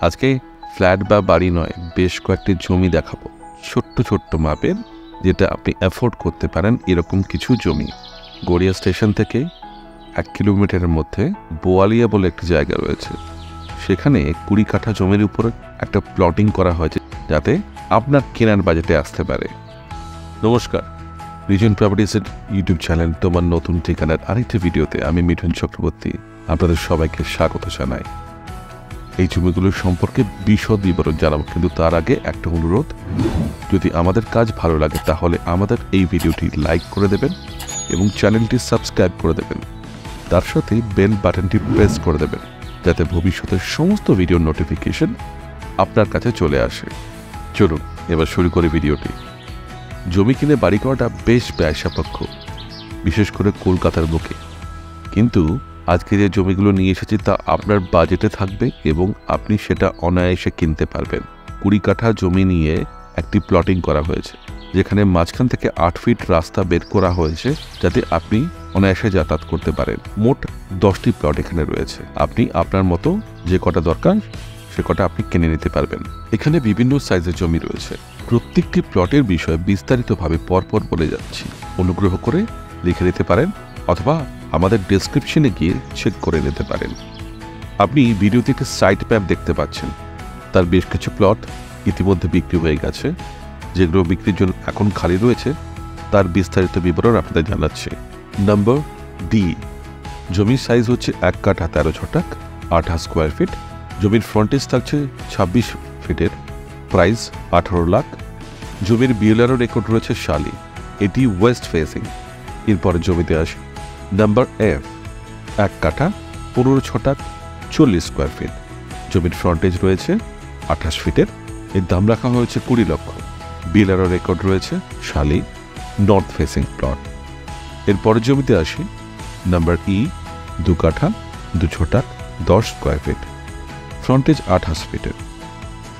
আজকে ফ্ল্যাট বা বাড়ি নয়, বেশ কয়েকটি জমি দেখাবো, ছোট্ট ছোট্ট মাপের, যেটা আপনি অ্যাফোর্ড করতে পারেন এরকম কিছু জমি। গড়িয়া স্টেশন থেকে 1 কিলোমিটারের মধ্যে বোয়ালিয়া বলে একটি জায়গা রয়েছে। সেখানে 20 কাঠা জমির উপর একটা প্লটিং করা হয়েছে, যাতে আপনার কেনার বাজেটে আসতে পারে। নমস্কার, রিজন প্রপার্টিসের ইউটিউব চ্যানেল তোমার নতুন ঠিকানার আরেকটি ভিডিওতে আমি মিঠুন চক্রবর্তী আপনাদের সবাইকে স্বাগত জানাই। এই জমিগুলোর সম্পর্কে বিশদ বিবরণ জানাবো, কিন্তু তার আগে একটা অনুরোধ, যদি আমাদের কাজ ভালো লাগে তাহলে আমাদের এই ভিডিওটি লাইক করে দেবেন এবং চ্যানেলটি সাবস্ক্রাইব করে দেবেন। তার সাথে বেল বাটনটি প্রেস করে দেবেন, যাতে ভবিষ্যতের সমস্ত ভিডিওর নোটিফিকেশন আপনার কাছে চলে আসে। চলুন এবার শুরু করি ভিডিওটি। জমি কিনে বাড়ি করাটা বেশ ব্যয়সাপেক্ষ, বিশেষ করে কলকাতার বুকে। কিন্তু আজকে যে জমিগুলো নিয়ে এসেছি তা আপনার বাজেটে থাকবে এবং আপনি সেটা অনায়াসে কিনতে পারবেন। 20 কাঠা জমি নিয়ে একটি প্লটিং করা হয়েছে, যেখানে মাঝখান থেকে 8 ফিট রাস্তা বের করা হয়েছে, যাতে আপনি অনায়াসে যাতায়াত করতে পারেন। মোট 10টি প্লট এখানে রয়েছে। আপনি আপনার মতো যে কটা দরকার সে কটা আপনি কিনে নিতে পারবেন। এখানে বিভিন্ন সাইজের জমি রয়েছে। প্রত্যেকটি প্লটের বিষয়ে বিস্তারিতভাবে পরপর বলে যাচ্ছি, অনুগ্রহ করে লিখে নিতে পারেন অথবা আমাদের ডেসক্রিপশনে গিয়ে চেক করে নিতে পারেন। আপনি ভিডিওতে একটি সাইট ম্যাপ দেখতে পাচ্ছেন। তার বেশ কিছু প্লট ইতিমধ্যে বিক্রি হয়ে গেছে, যেগুলো বিক্রির জন্য এখন খালি রয়েছে তার বিস্তারিত বিবরণ আপনাদের জানাচ্ছে। নম্বর ডি, জমির সাইজ হচ্ছে 1 কাঠা 13 ছটাক 28 স্কোয়ার ফিট। জমির ফ্রন্টেজ থাকছে 26 ফিটের, প্রাইস 18 লাখ। জমির বিএলআরও রেকর্ড রয়েছে শালি, এটি ওয়েস্ট ফেসিং। এরপরে জমিতে আসি। নাম্বার এফ, 1 কাঠা 15 ছটাক 40 স্কোয়ার ফিট। জমির ফ্রন্টেজ রয়েছে 28 ফিটের, এর দাম রাখা হয়েছে 20 লক্ষ। বিএলআরও রেকর্ড রয়েছে শালি, নর্থ ফেসিং প্লট। এরপরে জমিতে আসি। নাম্বার ই, 2 কাঠা 2 ছটাক 10 স্কোয়ার ফিট, ফ্রন্টেজ 28 ফিটের,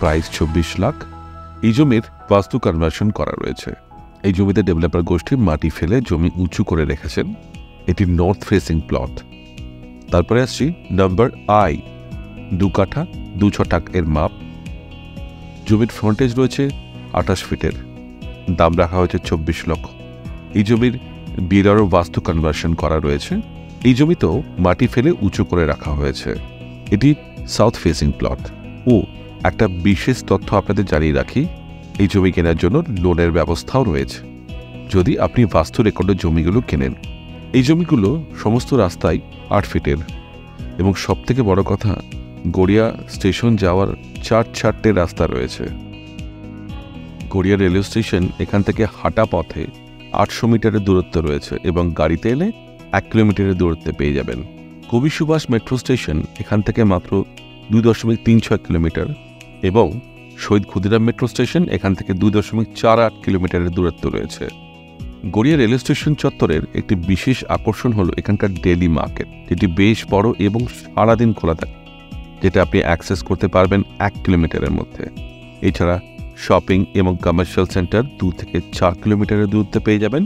প্রাইস 24 লাখ। এই জমির বাস্তু কনভার্সন করা রয়েছে। এই জমিতে ডেভেলপার গোষ্ঠী মাটি ফেলে জমি উঁচু করে রেখেছেন। এটি নর্থ ফেসিং প্লট। তারপরে আসছি নাম্বার আই, 2 কাঠা 2 ছটাক এর মাপ। জমির ফ্রন্টেজ রয়েছে 28 ফিটের, দাম রাখা হয়েছে 24 লক্ষ। এই জমির বিএলআরও বাস্তু কনভার্সন করা রয়েছে। এই জমিতেও মাটি ফেলে উঁচু করে রাখা হয়েছে। এটি সাউথ ফেসিং প্লট। ও একটা বিশেষ তথ্য আপনাদের জানিয়ে রাখি, এই জমি কেনার জন্য লোনের ব্যবস্থাও রয়েছে, যদি আপনি বাস্তু রেকর্ডের জমিগুলো কেনেন। এই জমিগুলো সমস্ত রাস্তায় 8 ফিটের এবং সবথেকে বড় কথা, গড়িয়া স্টেশন যাওয়ার 4-4টে রাস্তা রয়েছে। গড়িয়া রেলওয়ে স্টেশন এখান থেকে হাঁটা পথে 800 মিটারের দূরত্ব রয়েছে এবং গাড়িতে এলে 1 কিলোমিটারের দূরত্বে পেয়ে যাবেন। কবি সুভাষ মেট্রো স্টেশন এখান থেকে মাত্র 2.36 কিলোমিটার এবং শহীদ ক্ষুদিরাম মেট্রো স্টেশন এখান থেকে 2.48 কিলোমিটারের দূরত্ব রয়েছে। গড়িয়া রেলওয়ে স্টেশন চত্বরের একটি বিশেষ আকর্ষণ হলো এখানকার ডেইলি মার্কেট, যেটি বেশ বড় এবং সারাদিন খোলা থাকে, যেটা আপনি অ্যাক্সেস করতে পারবেন 1 কিলোমিটারের মধ্যে। এছাড়া শপিং এবং কমার্শিয়াল সেন্টার 2 থেকে 4 কিলোমিটারের দূরত্বে পেয়ে যাবেন।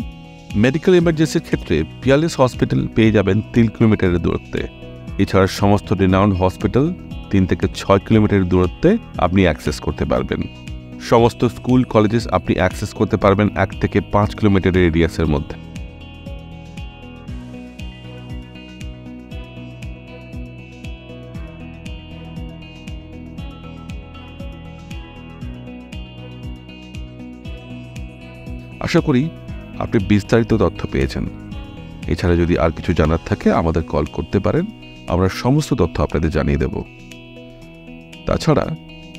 মেডিকেল ইমার্জেন্সির ক্ষেত্রে পিয়ারলেস হসপিটাল পেয়ে যাবেন 3 কিলোমিটারের দূরত্বে। এছাড়া সমস্ত রিনাউন্ড হসপিটাল 3 থেকে 6 কিলোমিটারের দূরত্বে আপনি অ্যাক্সেস করতে পারবেন। সমস্ত স্কুল কলেজেস আপনি অ্যাক্সেস করতে পারবেন 1 থেকে 5 কিলোমিটারের এরিয়াসের মধ্যে। আশা করি আপনি বিস্তারিত তথ্য পেয়েছেন। এছাড়া যদি আর কিছু জানার থাকে আমাদের কল করতে পারেন, আমরা সমস্ত তথ্য আপনাদের জানিয়ে দেব। তাছাড়া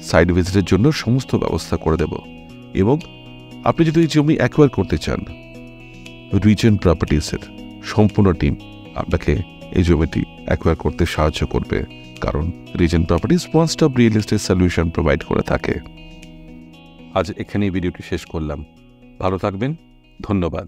সাইট ভিজিটের জন্য সমস্ত ব্যবস্থা করে দেব এবং আপনি যদি এই জমি অ্যাকোয়ার করতে চান, রিজন প্রপার্টিসের সম্পূর্ণ টিম আপনাকে এই জমিটি অ্যাকোয়ার করতে সাহায্য করবে, কারণ reason properties one stop real estate solution provide করে থাকে। আজ এখানেই ভিডিওটি শেষ করলাম। ভালো থাকবেন, ধন্যবাদ।